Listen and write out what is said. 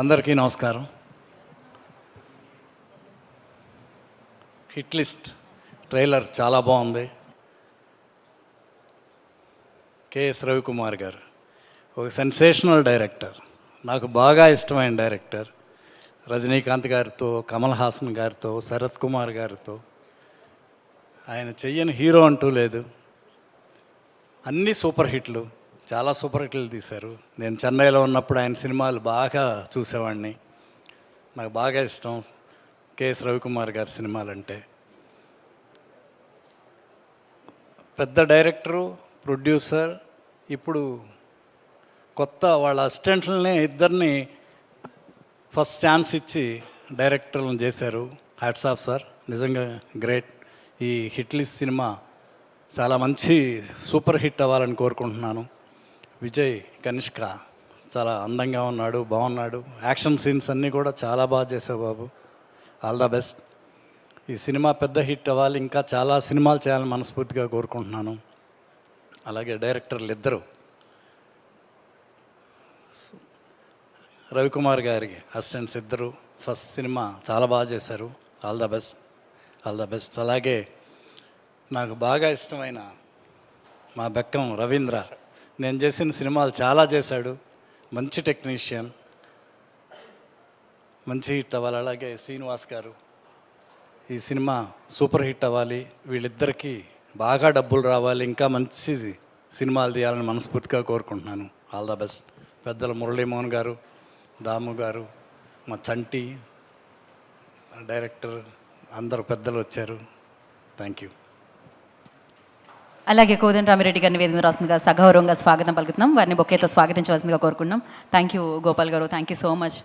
అందరికీ నమస్కారం. Hit list trailer చాలా బాగుంది. కెఎస్ రవికుమార్ గారు ఒక సెన్సేషనల్ డైరెక్టర్, నాకు బాగా ఇష్టమైన డైరెక్టర్. రజనీకాంత్ గారితో, కమల్ హాసన్ గారితో, శరత్ కుమార్ గారితో ఆయన చెయ్యని హీరో అంటూ లేదు. అన్నీ సూపర్ హిట్లు, చాలా సూపర్ హిట్లు తీశారు. నేను చెన్నైలో ఉన్నప్పుడు ఆయన సినిమాలు బాగా చూసేవాడిని. నాకు బాగా ఇష్టం కెఎస్ రవికుమార్ గారి సినిమాలంటే. పెద్ద డైరెక్టరు, ప్రొడ్యూసర్, ఇప్పుడు కొత్త వాళ్ళ అసిస్టెంట్లనే ఇద్దరిని ఫస్ట్ ఛాన్స్ ఇచ్చి డైరెక్టర్లను చేశారు. హ్యాట్స్ ఆఫ్ సార్, నిజంగా గ్రేట్. ఈ హిట్ లిస్ట్ సినిమా చాలా మంచి సూపర్ హిట్ అవ్వాలని కోరుకుంటున్నాను. విజయ్ కనిష్క చాలా అందంగా ఉన్నాడు, బాగున్నాడు. యాక్షన్ సీన్స్ అన్నీ కూడా చాలా బాగా చేసావు బాబు, ఆల్ ద బెస్ట్. ఈ సినిమా పెద్ద హిట్ అవ్వాలి, ఇంకా చాలా సినిమాలు చేయాలని మనస్ఫూర్తిగా కోరుకుంటున్నాను. అలాగే డైరెక్టర్లు ఇద్దరు, రవికుమార్ గారికి అసిస్టెంట్స్ ఇద్దరు ఫస్ట్ సినిమా చాలా బాగా చేశారు. All the best, all the best. అలాగే నాకు బాగా ఇష్టమైన మా బెక్కం రవీంద్ర, నేను చేసిన సినిమాలు చాలా చేశాడు, మంచి టెక్నీషియన్, మంచి హిట్ అవ్వాలి. అలాగే శ్రీనివాస్ గారు, ఈ సినిమా సూపర్ హిట్ అవ్వాలి, వీళ్ళిద్దరికీ బాగా డబ్బులు రావాలి, ఇంకా మంచి సినిమాలు తీయాలని మనస్ఫూర్తిగా కోరుకుంటున్నాను. All the best. పెద్దల మురళీమోహన్ గారు, దాము గారు, మా చంటి డైరెక్టర్, అందరు పెద్దలు వచ్చారు. Thank you. అలాగే కోదండరామిరెడ్డి గారిని వేదిక రాస్తుందిగా సగౌరవంగా స్వాగతం పలుకుతున్నాం. వారిని బొకేతో స్వాగతించవలసిందిగా కోరుకుంటున్నాం. థ్యాంక్ యూ గోపాల్ గారు, థ్యాంక్ యూ సో మచ్.